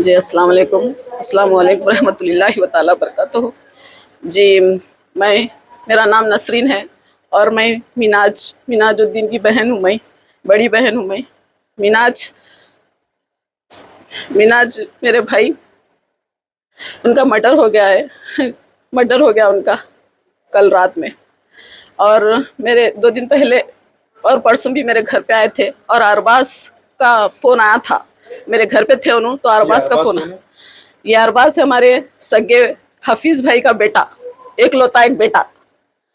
जी अस्सलाम वालेकुम रहमतुल्लाहि व तआला बरकातहू। जी मैं मेरा नाम नसरीन है और मैं मिनाजुद्दीन की बहन हूँ। मैं बड़ी बहन हूँ। मैं मिनाज मिनाज मेरे भाई, उनका मर्डर हो गया है। मर्डर हो गया उनका कल रात में। और मेरे 2 दिन पहले और परसों भी मेरे घर पे आए थे और अरबाज का फोन आया था। मेरे घर पे थे उन्होंने, तो अरबाज का फोन। ये अरबाज है हमारे सगे हफीज भाई का बेटा, एकलौता एक बेटा।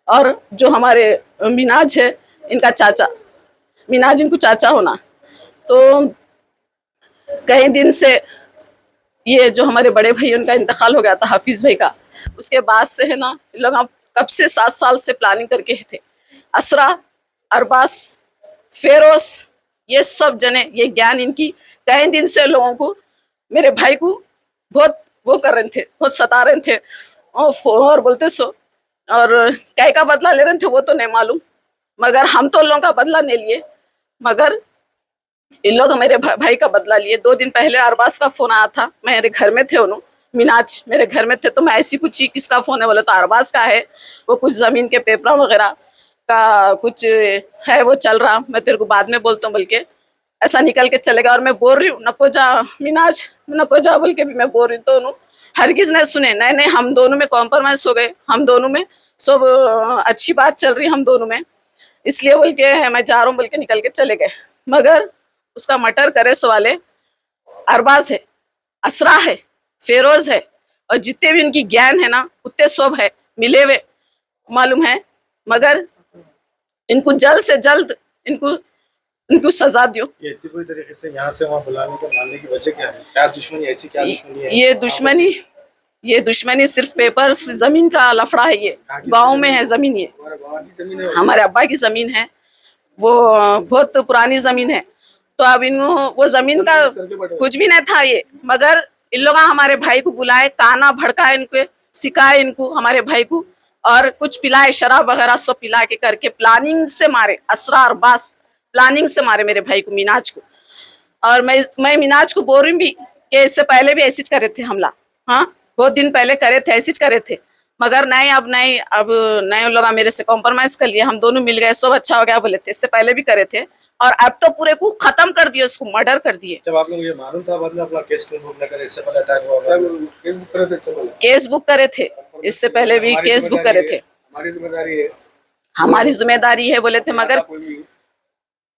और जो हमारे मिनाज है, इनका चाचा। मिनाज इनको चाचा होना। तो कई दिन से ये जो हमारे बड़े भाई, उनका इंतकाल हो गया था हफीज भाई का। उसके बाद से है ना, इन लोग कब से 7 साल से प्लानिंग करके थे। असरा, अरबाज, फेरोज, ये सब जने, ये ज्ञान इनकी कई दिन से लोगों को, मेरे भाई को बहुत वो कर रहे थे, बहुत सता रहे थे। और बोलते सो, और क्या का बदला ले रहे थे वो तो नहीं मालूम, मगर हम तो लोगों का बदला नहीं लिए, मगर इन लोग मेरे भाई का बदला लिए। 2 दिन पहले अरबाज का फोन आया था, मेरे घर में थे उन्होंने, मिनाज मेरे घर में थे। तो मैं ऐसी पूछी किसका फोन है, बोले तो अरबाज का है। वो कुछ जमीन के पेपर वगैरह का कुछ है, वो चल रहा, मैं तेरे को बाद में बोलता हूँ बोल के ऐसा निकल के चलेगा। और मैं बोल रही हूँ नको जा मिनाज, नको जा बोल के भी मैं बोल रही हूँ, तो उन्होंने हरगिज नहीं सुने। नहीं नहीं, हम दोनों में कॉम्प्रोमाइज हो गए, हम दोनों में सब अच्छी बात चल रही हम दोनों में, इसलिए बोल के मैं जा रहा हूँ बोल के निकल के चले गए। मगर उसका मर्डर करे सो वाले अरबाज है, असरा है, फेरोज है, और जितने भी उनकी ज्ञान है ना, उतने सब है मिले हुए, मालूम है। मगर इनको जल्द से जल्द इनको सजा दो। ये इतनी बुरी तरीके से यहाँ से वहाँ बुलाने के मारने की वजह क्या है? क्या दुश्मनी, ऐसी क्या दुश्मनी है? ये दुश्मनी सिर्फ पेपर जमीन का लफड़ा है। ये गांव में है जमीन, ये हमारे अब्बा की जमीन है, वो बहुत पुरानी जमीन है। तो अब इन वो जमीन का कुछ भी नहीं था ये, मगर इन लोग हमारे भाई को बुलाए, काना भड़काए, इनको सिखाए, इनको हमारे भाई को, और कुछ पिलाए, शराब वगैरह सब पिला के करके प्लानिंग से मारे। असरा और बास प्लानिंग से मारे मेरे भाई को, मिनाज को। और मैं मिनाज को बोल रही भी कि इससे पहले भी ऐसे करे थे हमला। हाँ, बहुत दिन पहले करे थे, ऐसे करे थे, मगर नहीं, अब नहीं, अब नहीं। लोग मेरे से कॉम्प्रोमाइज कर लिए, हम दोनों मिल गए, सब अच्छा हो गया बोले थे। इससे पहले भी करे थे, और अब तो पूरे को खत्म कर दिए, उसको मर्डर कर दिए। जब आप लोग ये मालूम था, बाद में अपना केस क्यों बुक न करे? इससे पहले अटैक हुआ, सब केस बुक करे थे? इससे पहले केस बुक करे थे, इससे पहले भी केस बुक करे थे। हमारी जिम्मेदारी है, हमारी जिम्मेदारी है बोले थे, मगर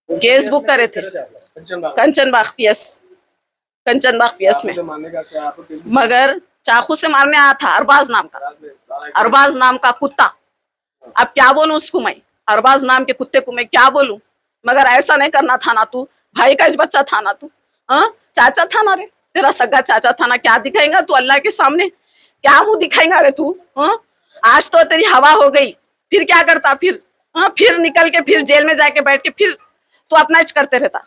केस बुक करे थे कंचनबाग पीएस, कंचनबाग पीएस में। मगर चाकू से मारने आया था अरबाज नाम का, अरबाज नाम का कुत्ता। अब क्या बोलूं उसको मैं, अरबाज नाम के कुत्ते को मैं क्या बोलूं? मगर ऐसा नहीं करना था ना, तू भाई का बच्चा था ना, तू चाचा था ना रे, तेरा सगा चाचा था ना। क्या दिखाएगा तू अल्लाह के सामने, क्या मुंह दिखाएगा रे तू? आज तो तेरी हवा हो गई, फिर क्या करता? फिर निकल के फिर जेल में जाके बैठ के फिर तू अपना करते रहता।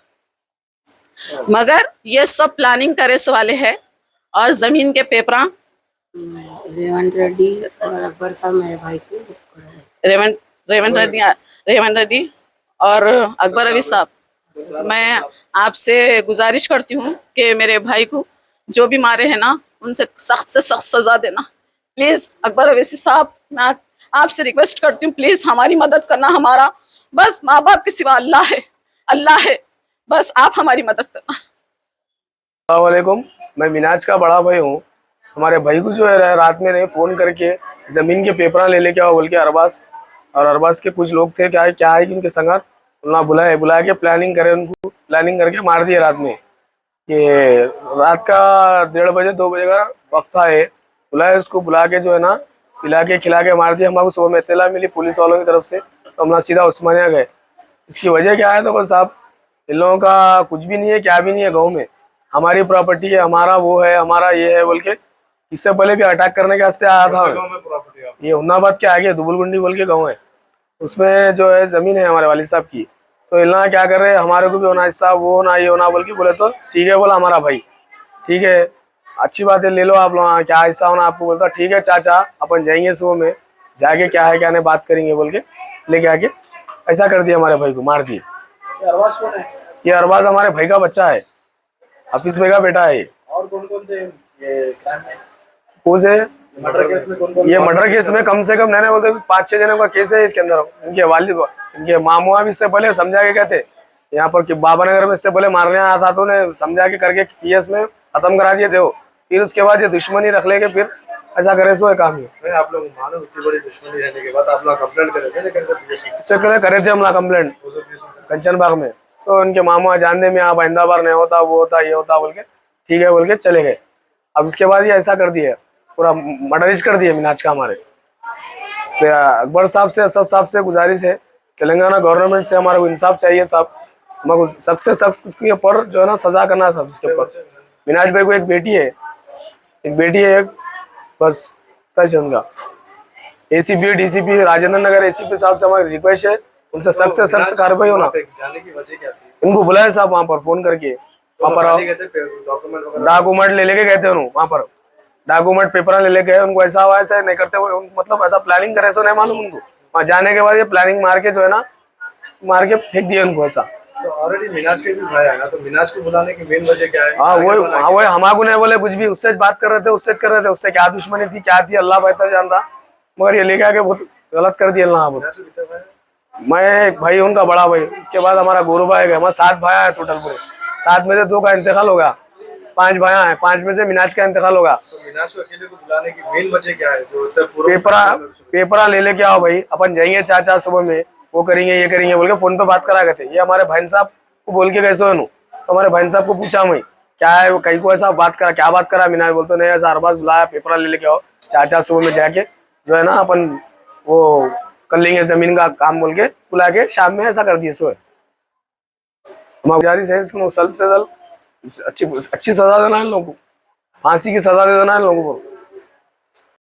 मगर ये सब प्लानिंग करे वाले है। और जमीन के पेपरा रेवंत रेड्डी और अकबर साहब मेरे भाई को रेवंत रेड्डी और अकबर अली साहब, मैं आपसे गुजारिश करती हूँ कि मेरे भाई को जो भी मारे हैं ना, उनसे सख्त से सख्त सजा देना। प्लीज अकबर अवैसी साहब, मैं आपसे रिक्वेस्ट करती हूँ, प्लीज हमारी मदद करना। हमारा बस माँ बाप के सिवा अल्लाह है, अल्लाह है, बस आप हमारी मदद करना। अस्सलाम वालेकुम, मैं मिनाज का बड़ा भाई हूँ। हमारे भाई को जो है रात में ने फ़ोन करके ज़मीन के पेपर ले लेके आओ बोल के अरबाज और अरबाज के कुछ लोग थे, क्या है कि उनके संगत उन्हें बुलाया के प्लानिंग करे, उनको प्लानिंग करके मार दिया रात में। ये रात का 1:30 बजे 2 बजे का वक्त था। ये बुलाया, उसको बुला के जो है ना पिला के खिला के मार दिया। हमको सुबह में इत्तला मिली पुलिस वालों की तरफ से, तो हम सीधा उस्मानिया गए। इसकी वजह क्या है? तो साहब, इन लोगों का कुछ भी नहीं है, क्या भी नहीं है। गाँव में हमारी प्रॉपर्टी है, हमारा वो है, हमारा ये है बोल के इससे पहले भी अटैक करने के वास्ते आया था। ये हुन्नाबाद के आगे दुबुलगुंडी बोल के गाँव है, उसमें जो है ज़मीन है हमारे वालिद साहब की। तो इल्ला क्या कर रहे हैं, हमारे को भी होना हिस्सा, वो होना, ये होना बोल के बोले। तो ठीक है बोला हमारा भाई, ठीक है अच्छी बात है, ले लो आप लोग, क्या हिस्सा होना आपको। बोलता ठीक है चाचा, अपन जाएंगे सुबह में, जाके क्या है क्या नहीं बात करेंगे बोल के लेके आके ऐसा कर दिया, हमारे भाई को मार दिए। अरबाज कौन है? ये अरबाज हमारे भाई का बच्चा है, हफीज भाई का बेटा है। और कौन कौन कौन थे ये क्राइम में? कौन से मर्डर केस में कौन कौन? ये मर्डर केस में कम से कम मैंने बोलते 5-6 जनों का केस है इसके अंदर। इनके वालिद इनके मामुआ भी इससे पहले समझा के कहते यहाँ पर कि बाबा नगर में इससे पहले मारने आया था तो उन्हें समझा के करके केस में खत्म करा दिए थे वो। फिर उसके बाद ये दुश्मनी रख लेके फिर ऐसा करे सो है काम ही। नहीं, आप लोग मानो इतनी बड़ी दुश्मनी रहने के बाद आप लोग कंप्लेंट करे थे लेकिन इससे पहले करे थे हमला कंप्लेंट कंचन बाग में, तो उनके मामा जानने में आप आइंदा बार नहीं होता वो होता ये होता बोल के ठीक है बोल के चले गए। अब इसके बाद ये ऐसा कर दिया पूरा मर्डरिश कर दिया मिनाज का हमारे। तो अकबर साहब से असद साहब से गुजारिश है तेलंगाना गवर्नमेंट से हमारे को इंसाफ चाहिए साहब। हमारे सख्त से सख्त इसके ऊपर जो है ना सजा करना था इसके ऊपर। मिनाज भाई को एक बेटी है एक बस टच है उनका। ACP DCP Rajendra Nagar ACP साहब से हमारी रिक्वेस्ट है उनसे सख्त से सख्त कार्रवाई होना। जाने की वजह क्या थी? इनको बुलाया साहब वहाँ पर फोन करके, वहाँ पर डॉक्यूमेंट ले लेके गए थे उन्होंने वहाँ पर डॉक्यूमेंट पेपर ले लेके गए। उनको ऐसा हुआ ऐसा नहीं करते मतलब ऐसा प्लानिंग करे सो नहीं मालूम उनको। वहाँ जाने के बाद ये प्लानिंग मार के जो है ना मार के फेंक दिया उनको ऐसा। तो ऑलरेडी मिनाज के भी भाई है ना, तो मिनाज को बुलाने की मेन वजह क्या है? हाँ वही हमारे नहीं बोले कुछ भी, उससे बात कर रहे थे उससे क्या दुश्मनी थी क्या थी अल्लाह बेहतर जानता। मगर ये लेके आके बहुत गलत कर दिया अल्लाह। मैं एक भाई उनका बड़ा भाई, उसके बाद हमारा गुरु भाई है, हमारे 7 भाई हैं टोटल पूरे। 7 में से 2 का इंतकाल होगा, 5 भाई हैं, 5 में से मिनाज का इंतकाल होगा। तो मिनाज को अकेले को बुलाने की मेन वजह क्या है? जो पेपरा ले लेके आओ भाई, अपन जाएंगे 4 सुबह में वो करेंगे ये करेंगे बोल के फोन पे बात करा गए थे। ये हमारे भाई साहब को बोल के कैसे हो तो हमारे भाई साहब को पूछा मैं क्या है वो कहीं को ऐसा बात करा क्या बात करा। मिनाज बोलते नहीं ऐसा हर बार बुलाया पेपरा ले लेके आओ 4 सुबह में जाके जो है ना अपन वो कर लेंगे जमीन का काम बोल के बुला के शाम में ऐसा कर दिए सो है। गुजारिश है इसको जल्द से जल्द अच्छी सजा देना है इन लोगों को, फांसी की सजा दे देना है इन लोगों को।